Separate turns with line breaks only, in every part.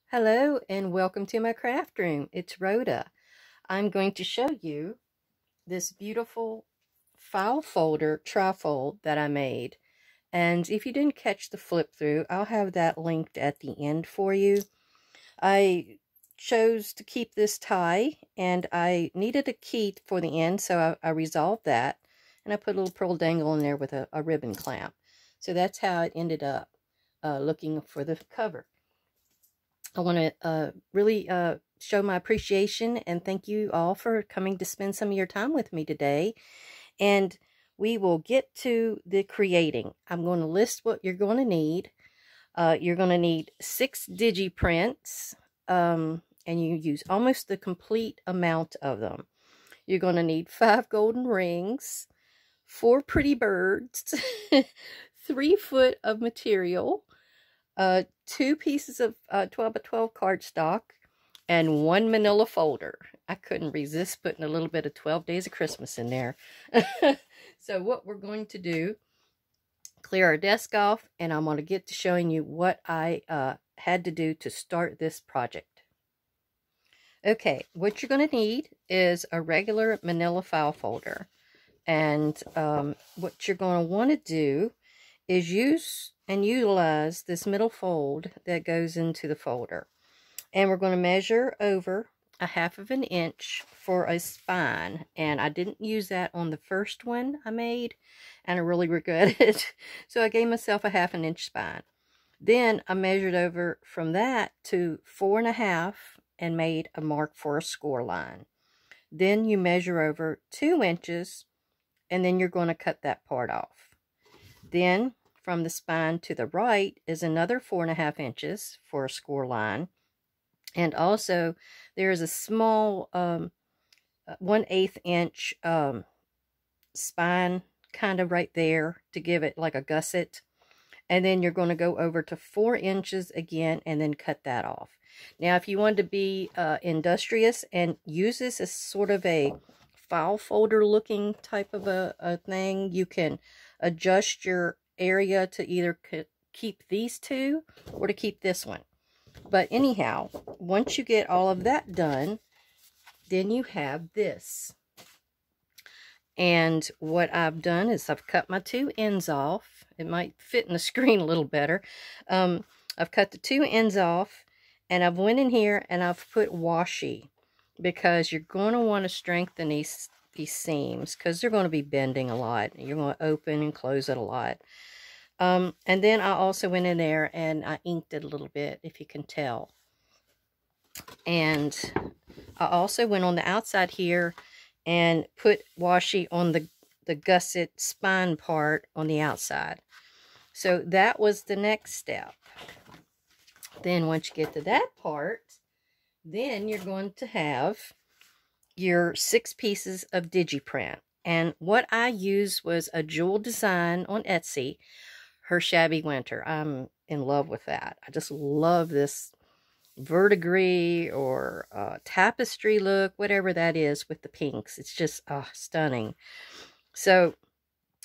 Hello and welcome to my craft room. It's Rhoda. I'm going to show you this beautiful file folder trifold that I made. And if you didn't catch the flip through, I'll have that linked at the end for you. I chose to keep this tie and I needed a key for the end, so I resolved that. And I put a little pearl dangle in there with a ribbon clamp. So that's how it ended up looking for the cover. I want to really show my appreciation and thank you all for coming to spend some of your time with me today. And we will get to the creating. I'm going to list what you're going to need. You're going to need 6 digi-prints, and you use almost the complete amount of them. You're going to need 5 golden rings, 4 pretty birds, 3 foot of material, 2 pieces of 12 by 12 cardstock, and 1 manila folder. I couldn't resist putting a little bit of 12 Days of Christmas in there. So what we're going to do, clear our desk off, and I'm going to get to showing you what I had to do to start this project. Okay, what you're going to need is a regular manila file folder. And what you're going to want to do is use and utilize this middle fold that goes into the folder. And we're going to measure over 1/2 inch for a spine. And I didn't use that on the first one I made, and I really regret it. So I gave myself a 1/2 inch spine. Then I measured over from that to 4 1/2 and made a mark for a score line. Then you measure over 2 inches, and then you're going to cut that part off. Then from the spine to the right is another 4 1/2 inches for a score line. And also there is a small 1/8 inch spine kind of right there to give it like a gusset. And then you're going to go over to 4 inches again and then cut that off. Now if you want to be industrious and use this as sort of a file folder looking type of a thing, you can adjust your area to either keep these two or to keep this one. But anyhow, once you get all of that done, then you have this. And what I've done is I've cut my 2 ends off. It might fit in the screen a little better. I've cut the 2 ends off, and I've went in here and I've put washi, because you're going to want to strengthen these seams because they're going to be bending a lot. You're going to open and close it a lot. And then I also went in there and I inked it a little bit, if you can tell. And I also went on the outside here and put washi on the gusset spine part on the outside. So that was the next step. Then once you get to that part, then you're going to have your 6 pieces of digi-print. And what I used was a jewel design on Etsy, her Shabby Winter. I'm in love with that. I just love this verdigris or tapestry look, whatever that is with the pinks. It's just stunning. So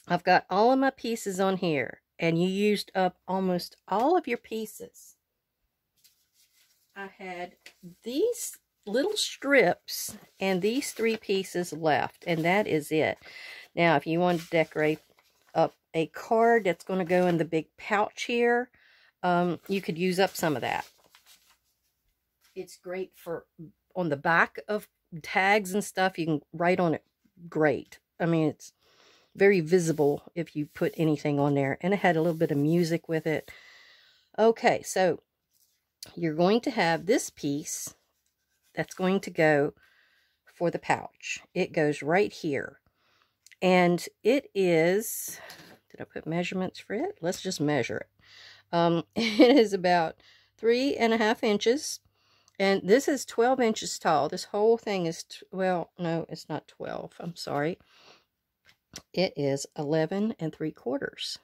I've got all of my pieces on here, and you used up almost all of your pieces. I had these little strips and these 3 pieces left, and that is it. Now, if you want to decorate up a card that's going to go in the big pouch here, you could use up some of that. It's great for on the back of tags and stuff. You can write on it great. I mean, it's very visible if you put anything on there, and it had a little bit of music with it. Okay, so you're going to have this piece that's going to go for the pouch. It goes right here. And it is, did I put measurements for it? Let's just measure it. It is about 3 1/2 inches. And this is 12 inches tall. This whole thing is, well, no, it's not 12. I'm sorry. It is 11 3/4.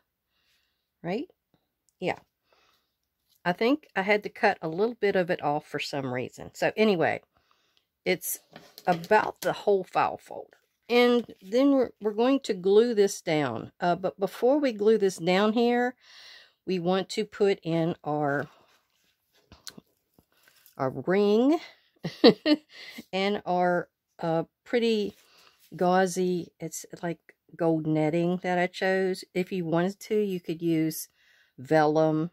Right? Yeah. I think I had to cut a little bit of it off for some reason. So anyway, it's about the whole file folder. And then we're going to glue this down. But before we glue this down here, we want to put in our our ring and our pretty gauzy, it's like gold netting that I chose. If you wanted to, you could use vellum.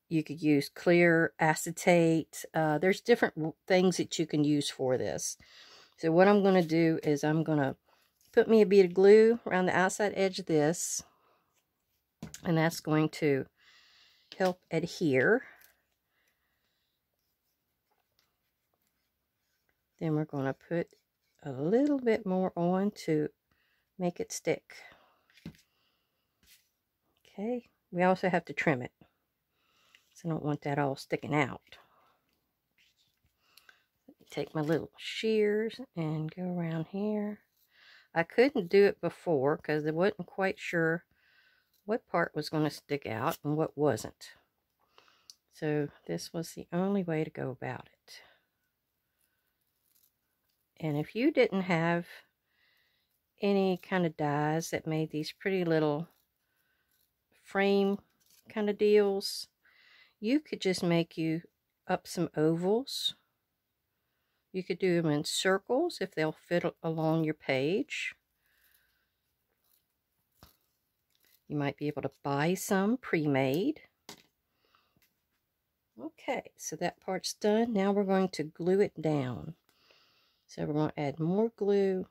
You could use clear acetate. There's different things that you can use for this. So what I'm going to do is I'm going to put me a bead of glue around the outside edge of this. And that's going to help adhere. Then we're going to put a little bit more on to make it stick. Okay. We also have to trim it. So I don't want that all sticking out. Take my little shears and go around here. I couldn't do it before because I wasn't quite sure what part was going to stick out and what wasn't. So this was the only way to go about it. And if you didn't have any kind of dies that made these pretty little frame kind of deals, you could just make you up some ovals. You could do them in circles if they'll fit along your page. You might be able to buy some pre-made. Okay, so that part's done. Now we're going to glue it down. So we're going to add more glue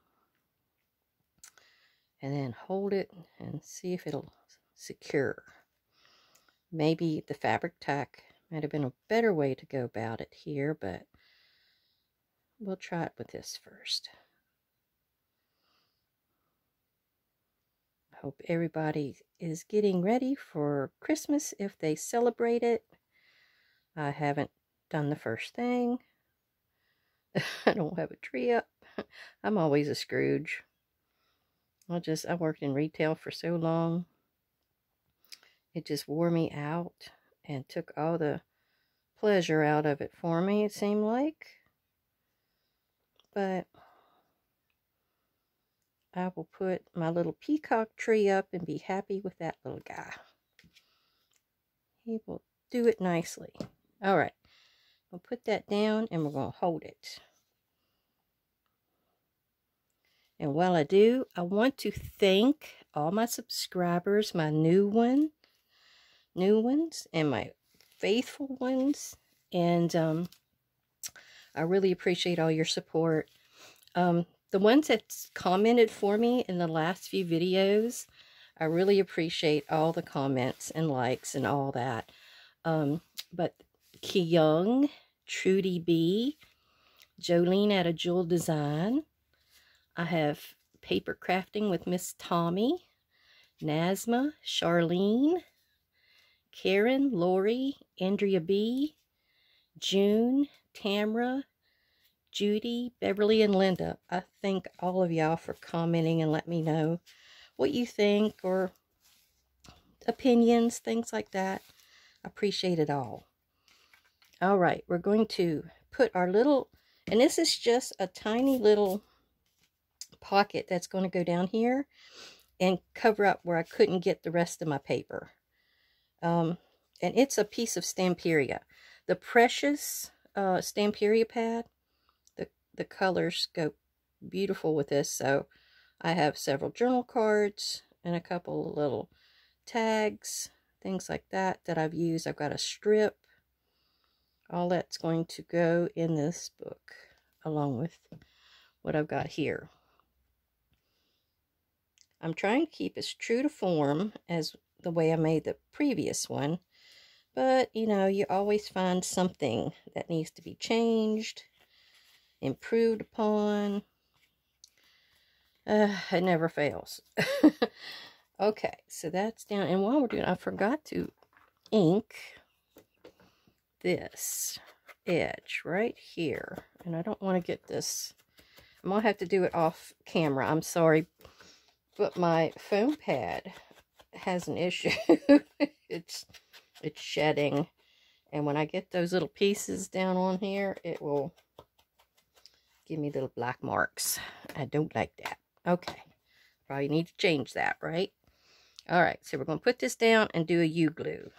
and then hold it and see if it'll secure. Maybe the fabric tack might have been a better way to go about it here, but we'll try it with this first. I hope everybody is getting ready for Christmas if they celebrate it. I haven't done the first thing. I don't have a tree up. I'm always a Scrooge. I worked in retail for so long. It just wore me out and took all the pleasure out of it for me, it seemed like. But I will put my little peacock tree up and be happy with that little guy. He will do it nicely. All right. We'll put that down and we're going to hold it. And while I do, I want to thank all my subscribers, my new ones, and my faithful ones. And I really appreciate all your support. The ones that commented for me in the last few videos, I really appreciate all the comments and likes and all that. But Ki Young, Trudy B, Jolene at a Jewel Design. I have Paper Crafting with Miss Tommy, Nazma, Charlene, Karen, Lori, Andrea B, June, Tamra, Judy, Beverly, and Linda. I thank all of y'all for commenting and let me know what you think or opinions, things like that. I appreciate it all. All right, we're going to put our little, and this is just a tiny little pocket that's going to go down here and cover up where I couldn't get the rest of my paper. And it's a piece of Stamperia. The Precious Stamperia pad, the colors go beautiful with this. So I have several journal cards and a couple of little tags, things like that I've used. I've got a strip. All that's going to go in this book along with what I've got here. I'm trying to keep as true to form as the way I made the previous one. But, you know, you always find something that needs to be changed, improved upon. It never fails. Okay, so that's down. And while we're doing it, I forgot to ink this edge right here. And I don't want to get this. I'm going to have to do it off camera. I'm sorry. But my foam pad has an issue. It's shedding. And when I get those little pieces down on here, it will give me little black marks. I don't like that. Okay. Probably need to change that, right? All right. So we're going to put this down and do a U-glue.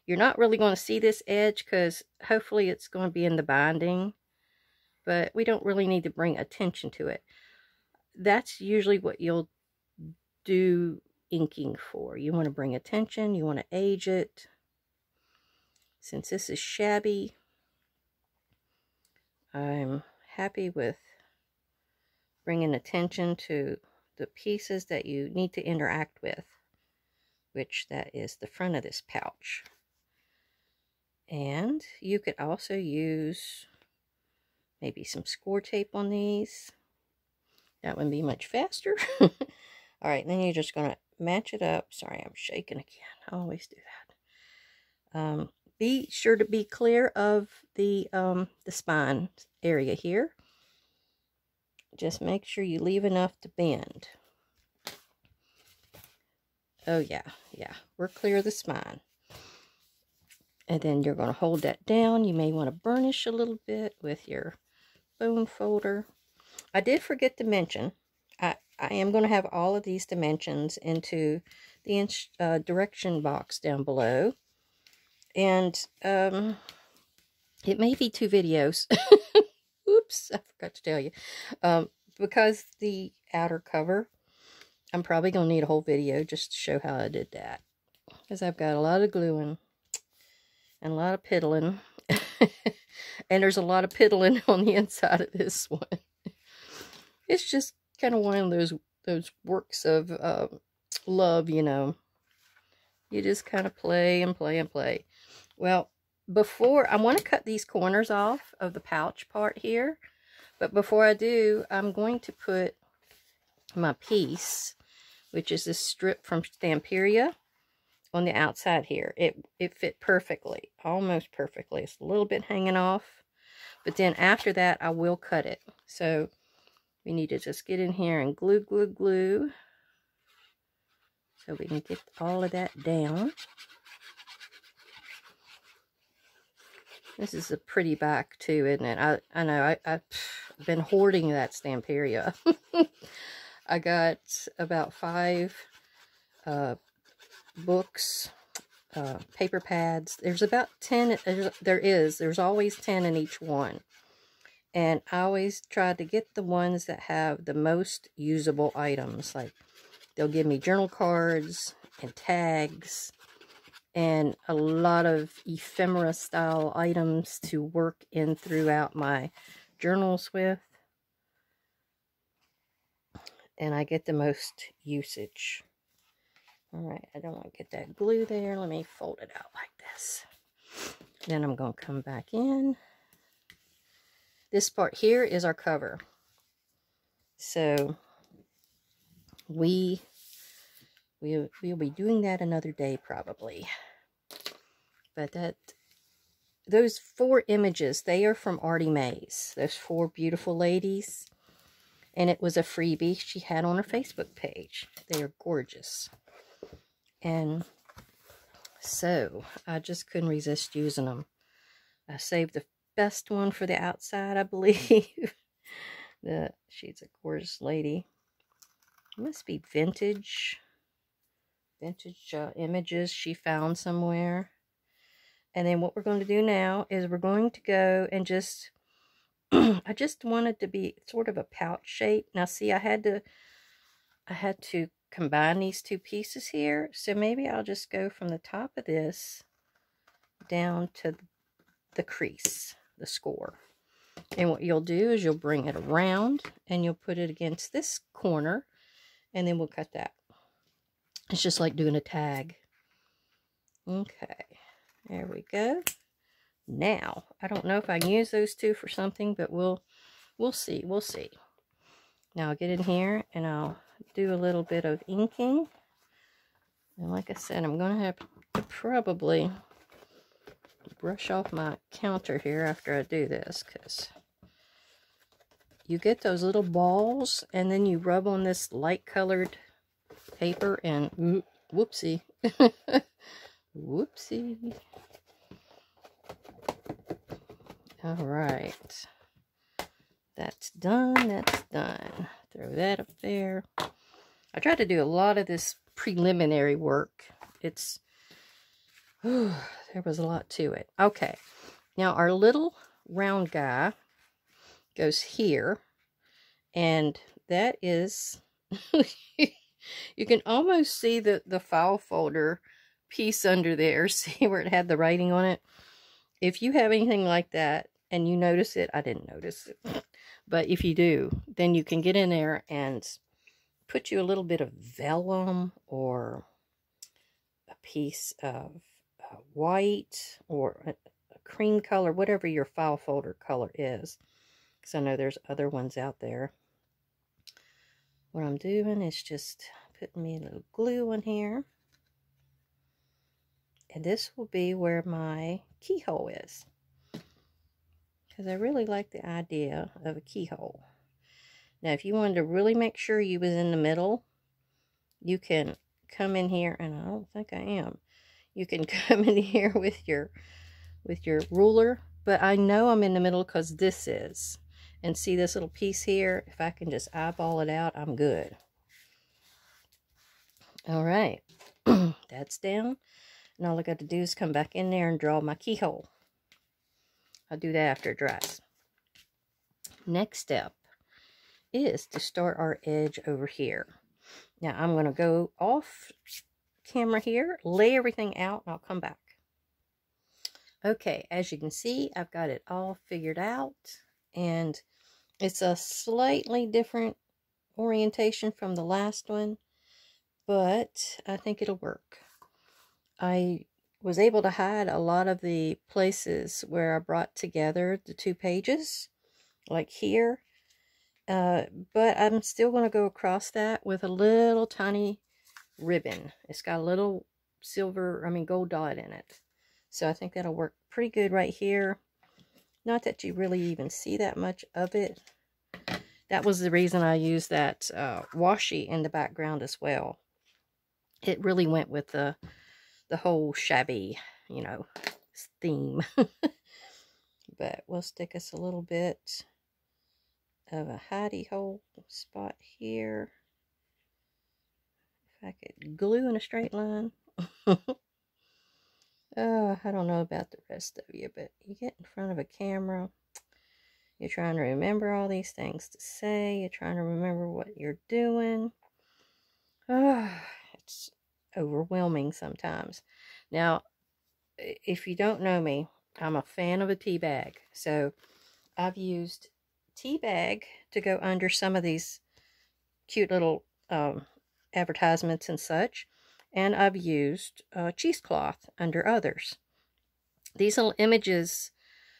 You're not really going to see this edge because hopefully it's going to be in the binding, but we don't really need to bring attention to it. That's usually what you'll do inking for. You want to bring attention, you want to age it. Since this is Shabby, I'm happy with bringing attention to the pieces that you need to interact with, which that is the front of this pouch. And you could also use maybe some score tape on these. That would be much faster. Alright, then you're just going to match it up. Sorry, I'm shaking again. I always do that. Be sure to be clear of the spine area here. Just make sure you leave enough to bend. Oh yeah, we're clear of the spine. And then you're going to hold that down. You may want to burnish a little bit with your bone folder. I did forget to mention, I am going to have all of these dimensions into the direction box down below. And it may be 2 videos. Oops, I forgot to tell you. Because the outer cover, I'm probably going to need a whole video just to show how I did that. Because I've got a lot of gluing and a lot of piddling. And there's a lot of piddling on the inside of this one. It's just kind of one of those works of love, you know. You just kind of play and play and play. Well, before, I want to cut these corners off of the pouch part here. But before I do, I'm going to put my piece, which is this strip from Stamperia, on the outside here. It fit perfectly, almost perfectly. It's a little bit hanging off, but then after that I will cut it. So we need to just get in here and glue so we can get all of that down. This is a pretty back too, isn't it? I know I've been hoarding that Stamperia. I got about 5 books, paper pads. There's about 10. There's always 10 in each one. And I always try to get the ones that have the most usable items. Like, they'll give me journal cards and tags and a lot of ephemera style items to work in throughout my journals with. And I get the most usage. Alright, I don't want to get that glue there. Let me fold it out like this. Then I'm going to come back in. This part here is our cover. So we'll be doing that another day probably. But those 4 images, they are from Artie Mae's. Those 4 beautiful ladies. And it was a freebie she had on her Facebook page. They are gorgeous. And so I just couldn't resist using them. I saved the best one for the outside, I believe. She's a gorgeous lady. It must be vintage images she found somewhere. And then what we're going to do now is we're going to go and just I just wanted to be sort of a pouch shape. Now see, I had to combine these 2 pieces here. So maybe I'll just go from the top of this down to the crease, the score. And what you'll do is you'll bring it around and you'll put it against this corner, and then we'll cut that. It's just like doing a tag. Okay, there we go. Now, I don't know if I can use those 2 for something, but we'll see. We'll see. Now I'll get in here and I'll do a little bit of inking. And like I said, I'm going to have to probably brush off my counter here after I do this, because you get those little balls and then you rub on this light colored paper and whoopsie. Whoopsie. Alright, that's done, that's done. Throw that up there. I tried to do a lot of this preliminary work. It's Whew, there was a lot to it. Okay, now our little round guy goes here, and that is, you can almost see the file folder piece under there. See where it had the writing on it? If you have anything like that and you notice it, I didn't notice it, but if you do, then you can get in there and put you a little bit of vellum or a piece of white or a cream color, whatever your file folder color is, because I know there's other ones out there. What I'm doing is just putting me a little glue on here, and this will be where my keyhole is, because I really like the idea of a keyhole. Now if you wanted to really make sure you was in the middle, you can come in here, and I don't think I am. You can come in here with your ruler, but I know I'm in the middle because this is. And see this little piece here? If I can just eyeball it out, I'm good. All right, that's down. And all I got to do is come back in there and draw my keyhole. I'll do that after it dries. Next step is to start our edge over here. Now I'm going to go off camera here, lay everything out, and I'll come back. Okay, as you can see, I've got it all figured out, and it's a slightly different orientation from the last one, but I think it'll work. I was able to hide a lot of the places where I brought together the two pages, like here, but I'm still going to go across that with a little tiny ribbon. It's got a little gold dot in it. So I think that'll work pretty good right here. Not that you really even see that much of it. That was the reason I used that washi in the background as well. It really went with the whole shabby, you know, theme. But we'll stick us a little bit of a hidey hole spot here. If I could glue in a straight line. I don't know about the rest of you, but you get in front of a camera, you're trying to remember all these things to say, you're trying to remember what you're doing. It's overwhelming sometimes. Now, if you don't know me, I'm a fan of a tea bag. So I've used tea bag to go under some of these cute little advertisements and such. And I've used cheesecloth under others. These little images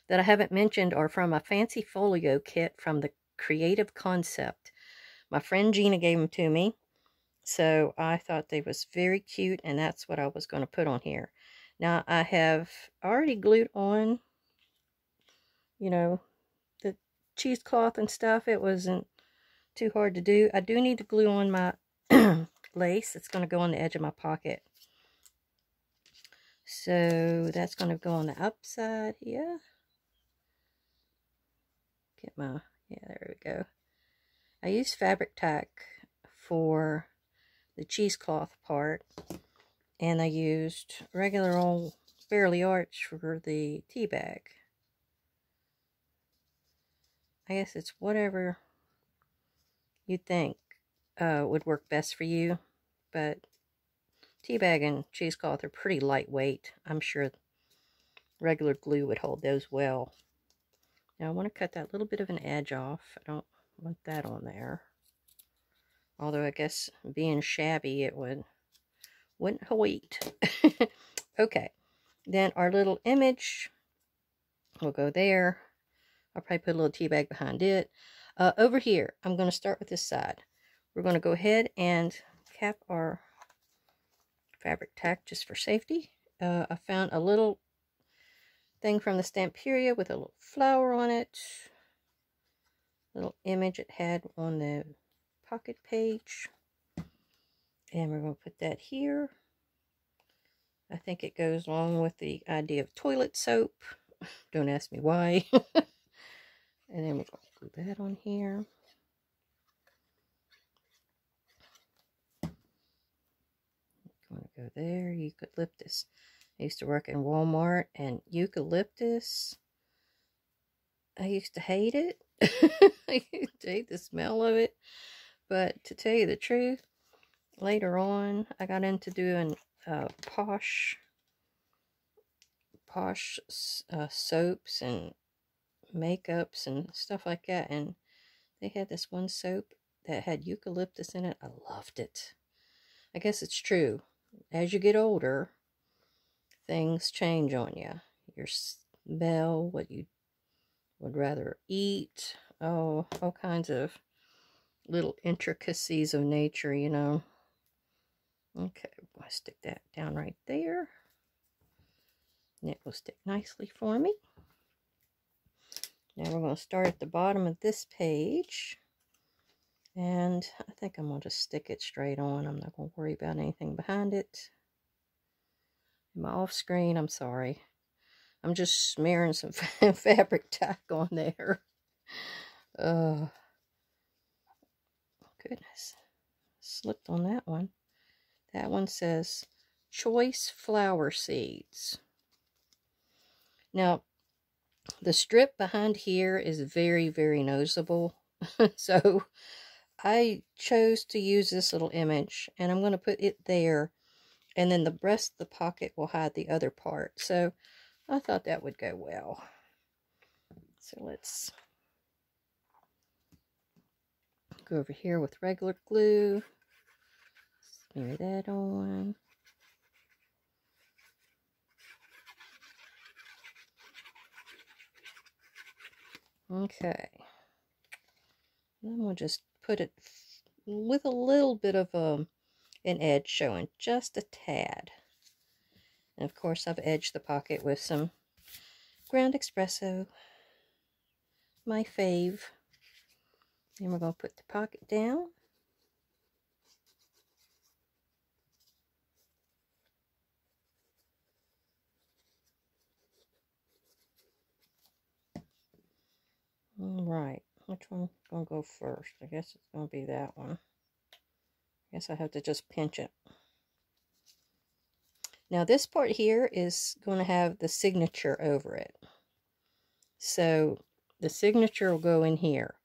that I haven't mentioned are from a fancy folio kit from the Creative Concept. My friend Gina gave them to me, so I thought they was very cute, and that's what I was going to put on here. Now I have already glued on, you know, the cheesecloth and stuff. It wasn't too hard to do. I do need to glue on my lace. It's going to go on the edge of my pocket. So that's going to go on the upside here. Get my, yeah, there we go. I used fabric tack for the cheesecloth part, and I used regular old Fairly Arch for the tea bag. I guess it's whatever you think would work best for you, but tea bag and cheesecloth are pretty lightweight. I'm sure regular glue would hold those well. Now I want to cut that little bit of an edge off. I don't want that on there. Although I guess being shabby, it wouldn't wait. Okay, then our little image will go there. I'll probably put a little tea bag behind it. Over here, I'm going to start with this side. We're going to go ahead and cap our fabric tack just for safety. I found a little thing from the Stamperia with a little flower on it. Little image it had on the pocket page. And we're going to put that here. I think it goes along with the idea of toilet soap. Don't ask me why. And then we're going to glue that on here. Going to go there. You could lift this I used to work in Walmart, and eucalyptus, I used to hate it. I used to hate the smell of it. But to tell you the truth, later on, I got into doing posh soaps and makeups and stuff like that. And they had this one soap that had eucalyptus in it. I loved it. I guess it's true. As you get older, things change on you. Your smell, what you would rather eat. Oh, all kinds of little intricacies of nature, you know. Okay, I'll stick that down right there. And it will stick nicely for me. Now we're going to start at the bottom of this page. And I think I'm going to just stick it straight on. I'm not going to worry about anything behind it. Am I off screen? I'm sorry. I'm just smearing some fabric tack on there. Oh, goodness. Slipped on that one. That one says choice flower seeds. Now, the strip behind here is very, very noticeable. So I chose to use this little image, and I'm going to put it there, and then the rest of the pocket will hide the other part. So I thought that would go well. So let's go over here with regular glue. Smear that on. Okay. Then we'll just put it with a little bit of an edge showing, just a tad. And of course I've edged the pocket with some ground espresso, my fave. Then we're going to put the pocket down. Alright, which one's going to go first? I guess it's going to be that one. I guess I have to just pinch it. Now this part here is going to have the signature over it. So the signature will go in here.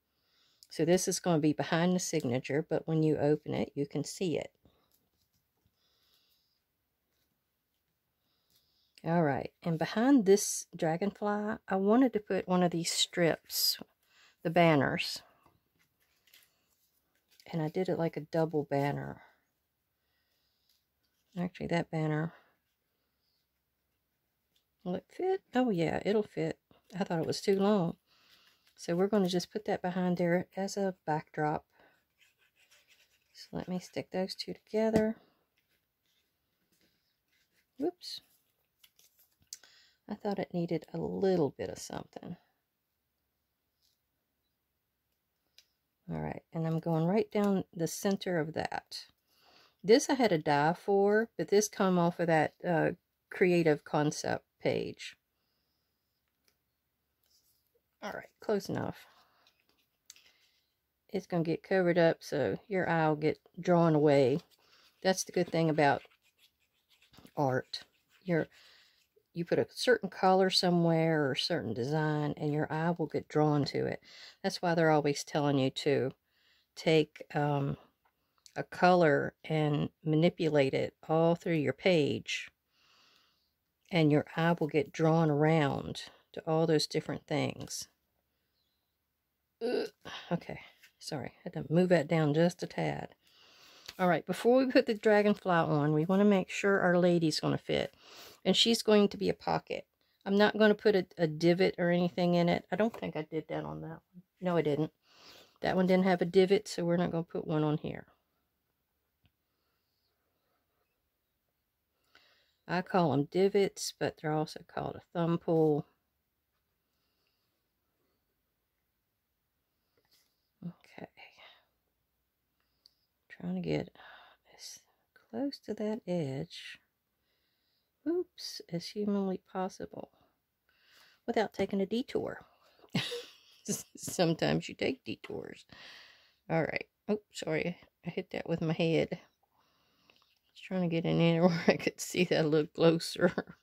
So this is going to be behind the signature, but when you open it, you can see it. Alright, and behind this dragonfly, I wanted to put one of these strips, the banners. And I did it like a double banner. Actually, that banner, will it fit? Oh yeah, it'll fit. I thought it was too long. So we're going to just put that behind there as a backdrop. So let me stick those two together. Whoops. I thought it needed a little bit of something. Alright, and I'm going right down the center of that. This I had a die for, but this come off of that creative concept page. Alright, close enough. It's going to get covered up so your eye will get drawn away. That's the good thing about art. You put a certain color somewhere or a certain design, and your eye will get drawn to it. That's why they're always telling you to take a color and manipulate it all through your page, and your eye will get drawn around to all those different things. Okay, sorry, I had to move that down just a tad. Alright, before we put the dragonfly on, we want to make sure our lady's going to fit. And she's going to be a pocket. I'm not going to put a divot or anything in it. I don't think I did that on that one. No, I didn't. That one didn't have a divot, so we're not going to put one on here. I call them divots, but they're also called a thumb pull. Okay. Trying to get as close to that edge, oops, as humanly possible without taking a detour. Sometimes you take detours. Alright. Oh, sorry. I hit that with my head. Just trying to get in there where I could see that a little closer.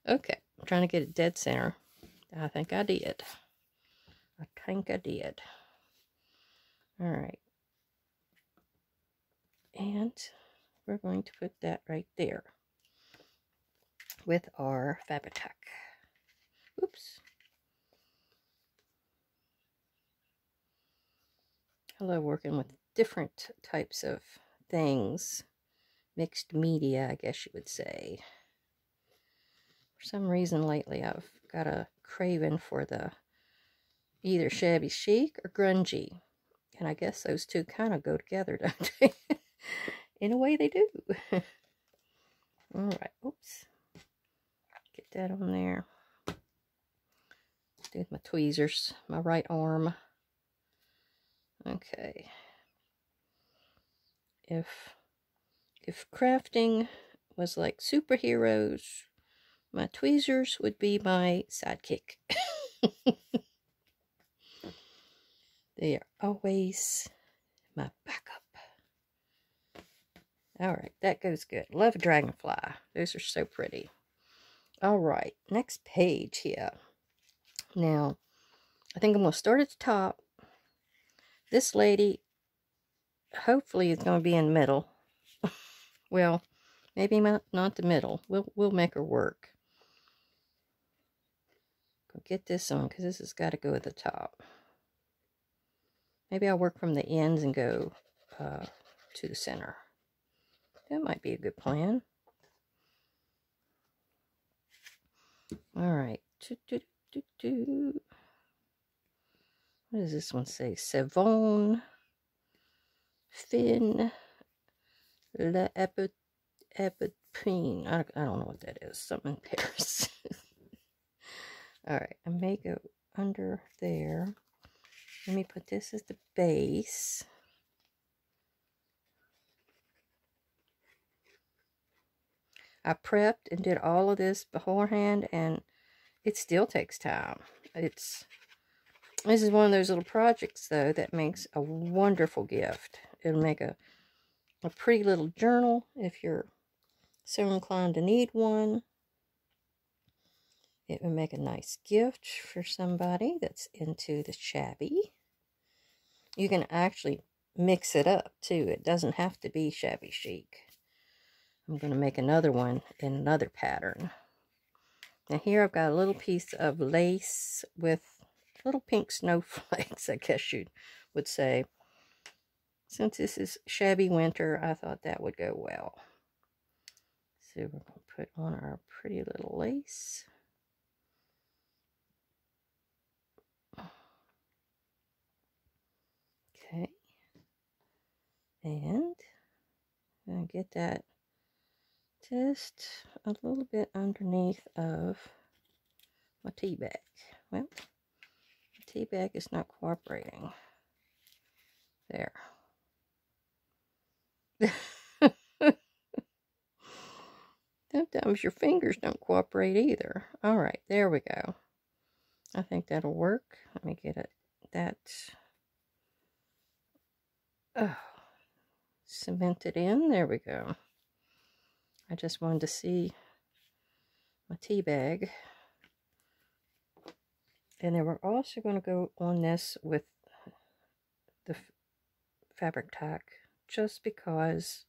Okay, I'm trying to get it dead center. I think I did. I think I did. Alright. And we're going to put that right there with our Fabri-Tac. Oops. I love working with different types of things. Mixed media, I guess you would say. For some reason lately I've got a craving for the either shabby chic or grungy. And I guess those two kind of go together, don't they? In a way they do. Alright, oops. Get that on there. Do with my tweezers, my right arm. Okay. If crafting was like superheroes, my tweezers would be my sidekick. They are always my backup. Alright, that goes good. Love a dragonfly. Those are so pretty. Alright, next page here. Now, I think I'm going to start at the top. This lady, hopefully, is going to be in the middle. Well, maybe not the middle. We'll make her work. Go get this on, because this has got to go at the top. Maybe I'll work from the ends and go to the center. That might be a good plan. Alright. What does this one say? Savon, fin, la epipene. I don't know what that is. Something in Paris. Alright, I may go under there. Let me put this as the base. I prepped and did all of this beforehand, and it still takes time. This is one of those little projects, though, that makes a wonderful gift. It'll make a pretty little journal if you're so inclined to need one. It would make a nice gift for somebody that's into the shabby. You can actually mix it up, too. It doesn't have to be shabby chic. I'm going to make another one in another pattern. Now here I've got a little piece of lace with little pink snowflakes, I guess you would say. Since this is shabby winter, I thought that would go well. So we're going to put on our pretty little lace. Okay. And I'm going to get that just a little bit underneath of my tea bag. Well, the tea bag is not cooperating. There. Sometimes your fingers don't cooperate either. Alright, there we go. I think that'll work. Let me get it. Cemented in. There we go. I just wanted to see my tea bag. And then we're also going to go on this with the Fabri-Tac, just because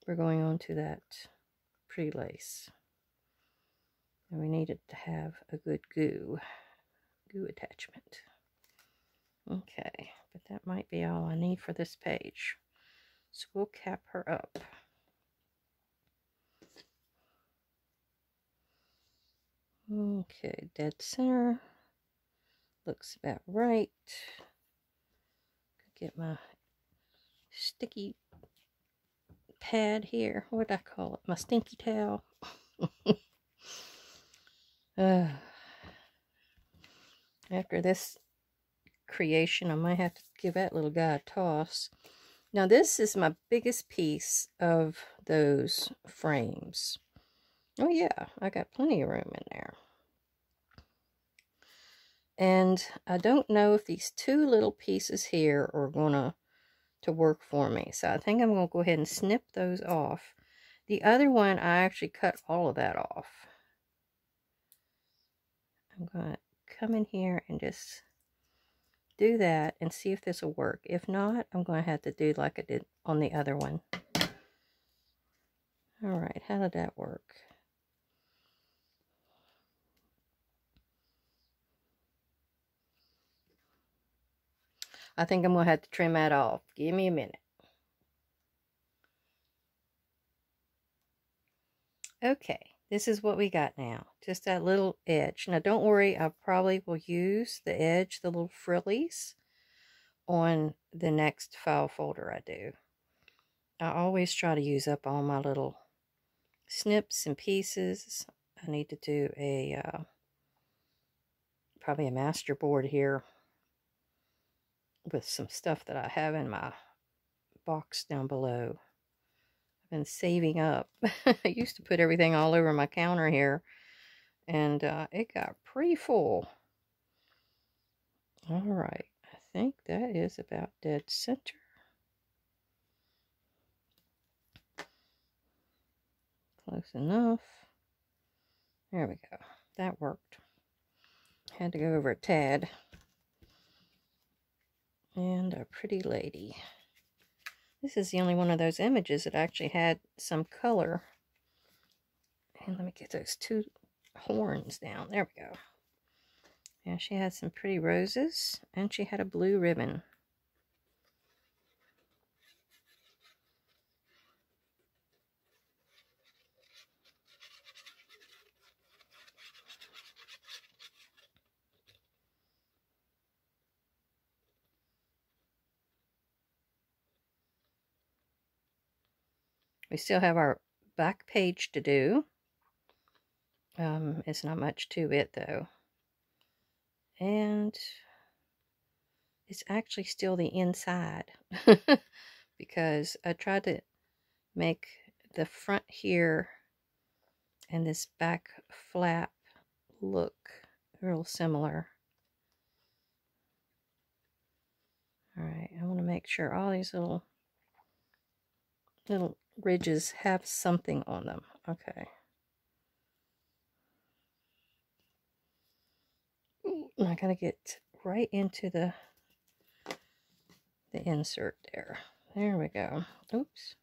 we're going on to that pre-lace. And we needed to have a good goo attachment. Okay, but that might be all I need for this page. So we'll cap her up. Okay, dead center. Looks about right. Get my sticky pad here. What do I call it? My stinky towel. After this creation, I might have to give that little guy a toss. Now, this is my biggest piece of those frames. Oh, yeah, I got plenty of room in there. And I don't know if these two little pieces here are going to to work for me. So I think I'm going to go ahead and snip those off. The other one, I actually cut all of that off. I'm going to come in here and just do that and see if this will work. If not, I'm going to have to do like I did on the other one. Alright, how did that work? I think I'm going to have to trim that off. Give me a minute. Okay, this is what we got now. Just that little edge. Now don't worry, I probably will use the edge, the little frillies, on the next file folder I do. I always try to use up all my little snips and pieces. I need to do a probably a master board here with some stuff that I have in my box down below. I've been saving up. I used to put everything all over my counter here, and it got pretty full. Alright, I think that is about dead center. Close enough. There we go. That worked. Had to go over a tad. And a pretty lady. This is the only one of those images that actually had some color. And let me get those two horns down. There we go. And she had some pretty roses. And she had a blue ribbon. We still have our back page to do. It's not much to it though. And it's actually still the inside. Because I tried to make the front here and this back flap look real similar. Alright, I want to make sure all these little ridges have something on them. Okay. I gotta get right into the insert there. There we go. Oops.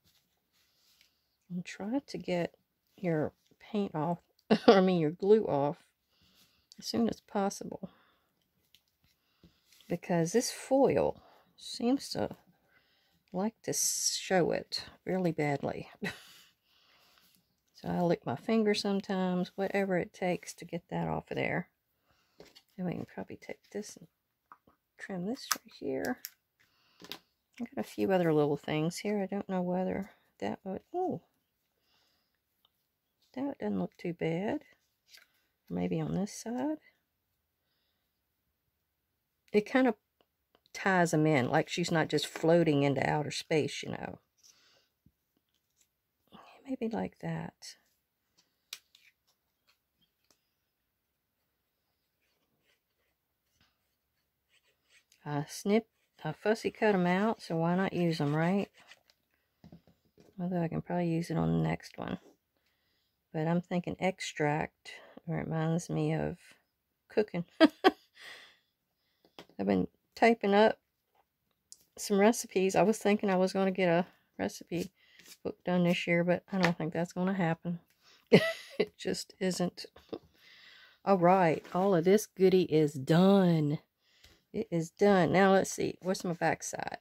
And try to get your paint off, or I mean your glue off as soon as possible. Because this foil seems to like to show it really badly. So I lick my finger sometimes, whatever it takes to get that off of there. And we can probably take this and trim this right here. I've got a few other little things here. I don't know whether that would... Oh, that doesn't look too bad. Maybe on this side. It kind of ties them in, like she's not just floating into outer space, you know. Maybe like that. I fussy cut them out, so why not use them, right? Although I can probably use it on the next one. But I'm thinking extract reminds me of cooking. I've been typing up some recipes. I was thinking I was going to get a recipe book done this year, but I don't think that's going to happen. It just isn't. Alright, all of this goodie is done. It is done. Now let's see. What's my back side?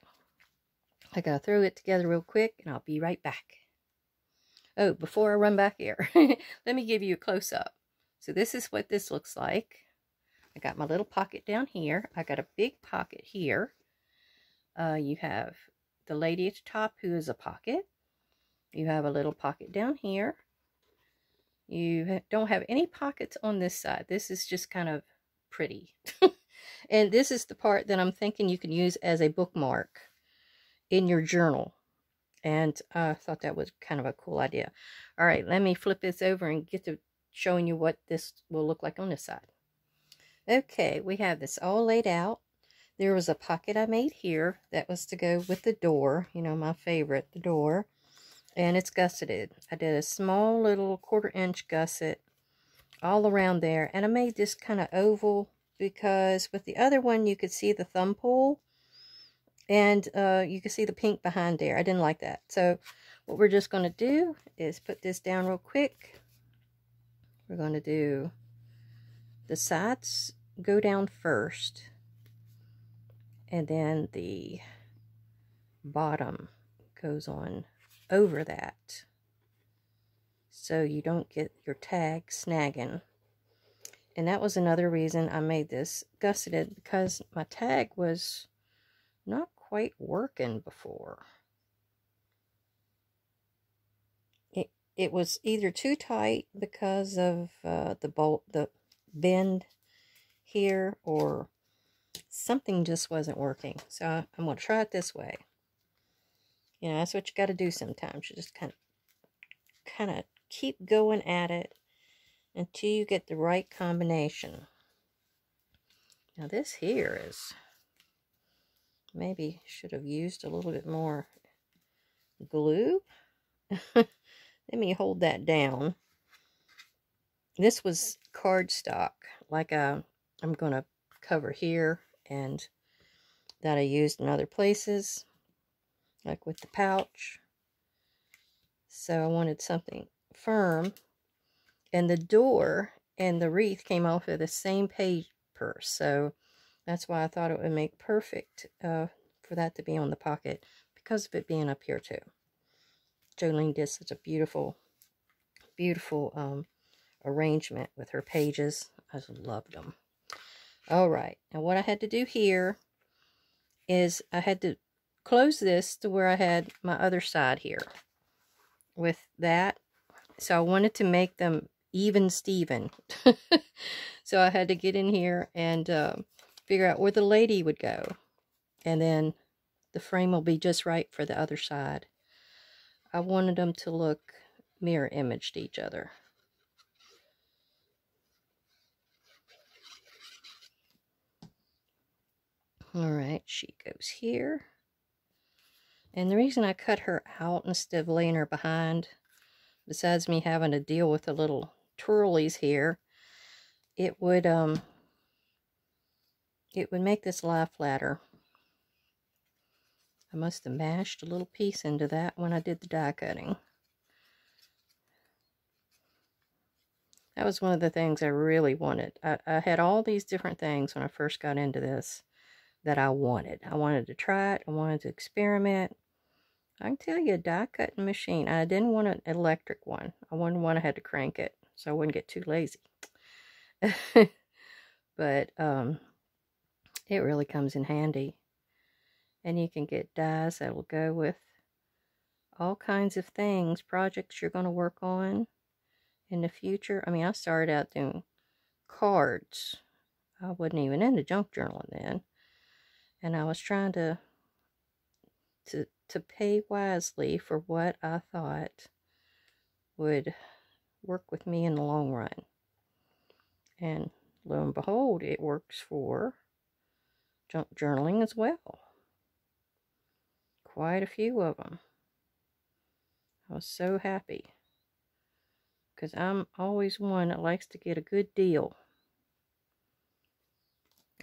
I gotta throw it together real quick and I'll be right back. Oh, before I run back here, let me give you a close-up. So this is what this looks like. I got my little pocket down here. I got a big pocket here. You have the lady at the top who is a pocket. You have a little pocket down here. You don't have any pockets on this side. This is just kind of pretty. And this is the part that I'm thinking you can use as a bookmark in your journal. And I thought that was kind of a cool idea. All right, let me flip this over and get to showing you what this will look like on this side. Okay, we have this all laid out. There was a pocket I made here that was to go with the door. You know, my favorite, the door. And it's gusseted. I did a small little 1/4 inch gusset all around there. And I made this kind of oval because with the other one you could see the thumb pull. And you can see the pink behind there. I didn't like that. So what we're just going to do is put this down real quick. We're going to do the sides go down first. And then the bottom goes on over that. So you don't get your tag snagging. And that was another reason I made this gusseted, because my tag was not quite working before. It was either too tight because of the bend here, or something just wasn't working. So I'm going to try it this way. You know, that's what you got to do sometimes. You just kind of keep going at it until you get the right combination. Now this here is, maybe should have used a little bit more glue. Let me hold that down. This was cardstock, like I'm going to cover here, and that I used in other places, like with the pouch. So I wanted something firm, and the door and the wreath came off of the same paper, so that's why I thought it would make perfect for that to be on the pocket, because of it being up here too. Jolene did such a beautiful arrangement with her pages. I just loved them. All right, now what I had to do here is I had to close this to where I had my other side here with that. So I wanted to make them even Steven. So I had to get in here and figure out where the lady would go, and then the frame will be just right for the other side. I wanted them to look mirror imaged each other. Alright, she goes here. And the reason I cut her out instead of laying her behind, besides me having to deal with the little twirlies here, it would make this lie flatter. I must have mashed a little piece into that when I did the die cutting. That was one of the things I really wanted. I had all these different things when I first got into this that I wanted. I wanted to try it. I wanted to experiment. I can tell you, a die cutting machine. I didn't want an electric one. I wanted one I had to crank it so I wouldn't get too lazy. But it really comes in handy. And you can get dies that will go with all kinds of things, projects you're going to work on in the future. I mean, I started out doing cards. I wasn't even into junk journaling then. And I was trying to pay wisely for what I thought would work with me in the long run. And lo and behold, it works for junk journaling as well. Quite a few of them. I was so happy, because I'm always one that likes to get a good deal.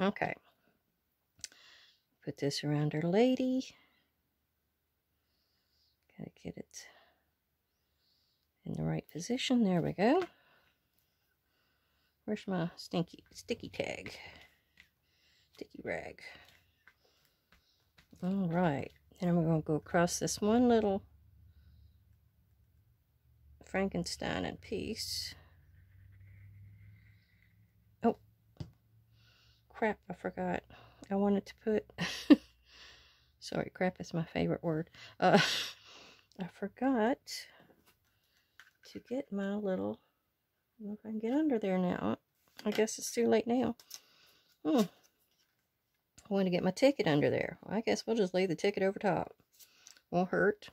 Okay. Put this around our lady. Gotta get it in the right position. There we go. Where's my sticky tag? Sticky rag. Alright. Then I'm going to go across this one little Frankenstein piece. Oh, crap, I forgot. I wanted to put... Sorry, crap is my favorite word. I forgot to get my little... I don't know if I can get under there now. I guess it's too late now. I want to get my ticket under there. Well, I guess we'll just lay the ticket over top. Won't hurt.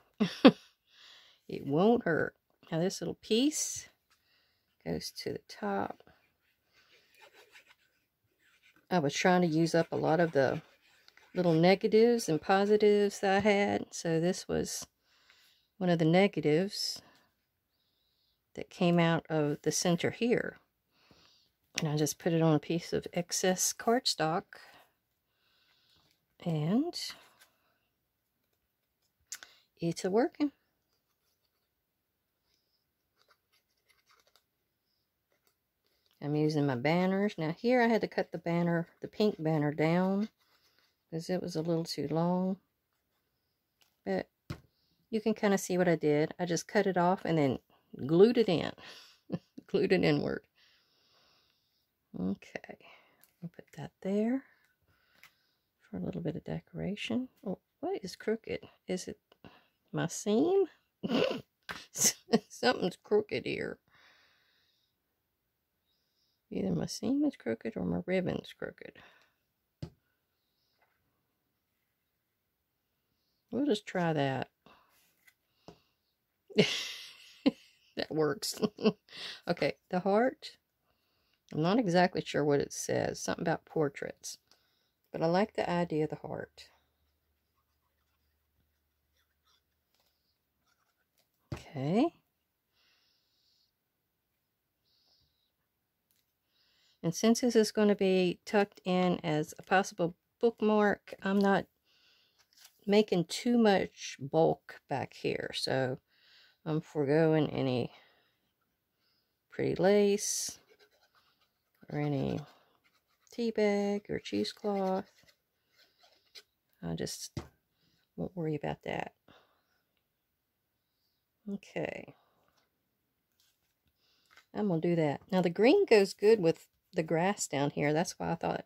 It won't hurt. Now this little piece goes to the top. I was trying to use up a lot of the little negatives and positives that I had. So this was one of the negatives that came out of the center here. And I just put it on a piece of excess cardstock. And it's a working. I'm using my banners. Now here I had to cut the banner, the pink banner down, because it was a little too long. But you can kind of see what I did. I just cut it off and then glued it in. Glued it inward. Okay. I'll put that there for a little bit of decoration. Oh, what is crooked? Is it my seam? Something's crooked here. Either my seam is crooked or my ribbon's crooked. We'll just try that. That works. Okay, the heart. I'm not exactly sure what it says. Something about portraits. But I like the idea of the heart. Okay. And since this is going to be tucked in as a possible bookmark, I'm not making too much bulk back here. So I'm foregoing any pretty lace or any tea bag or cheesecloth. I just won't worry about that. Okay. I'm going to do that. Now the green goes good with the grass down here. That's why I thought,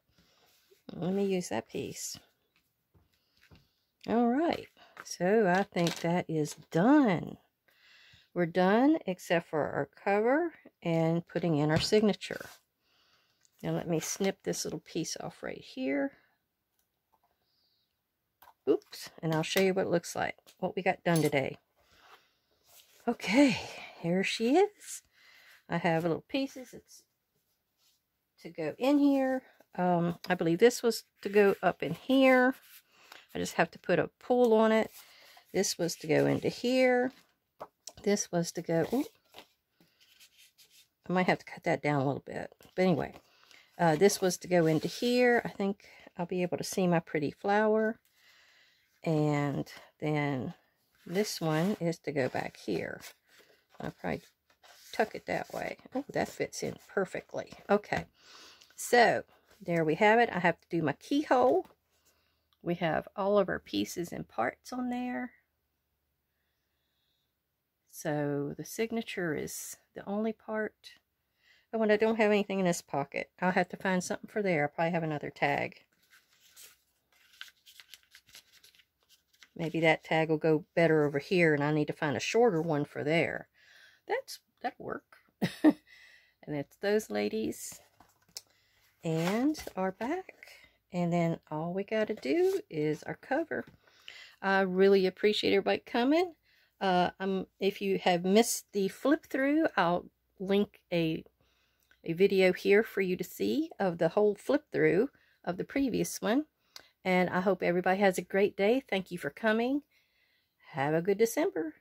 let me use that piece. All right. So I think that is done. We're done except for our cover and putting in our signature. Now let me snip this little piece off right here. Oops. And I'll show you what it looks like. What we got done today. Okay. Here she is. I have little pieces. It's to go in here. I believe this was to go up in here. I just have to put a pull on it. This was to go into here. This was to go... Ooh, I might have to cut that down a little bit. But anyway, this was to go into here. I think I'll be able to see my pretty flower. And then this one is to go back here. I'll probably tuck it that way. Oh, that fits in perfectly. Okay, so there we have it. I have to do my keyhole. We have all of our pieces and parts on there. So the signature is the only part. Oh, and I don't have anything in this pocket. I'll have to find something for there. I'll probably have another tag. Maybe that tag will go better over here, and I need to find a shorter one for there. That'll work. And it's those ladies and our back. And then all we got to do is our cover. I really appreciate everybody coming. If you have missed the flip through, I'll link a video here for you to see of the whole flip through of the previous one. And I hope everybody has a great day. Thank you for coming. Have a good December.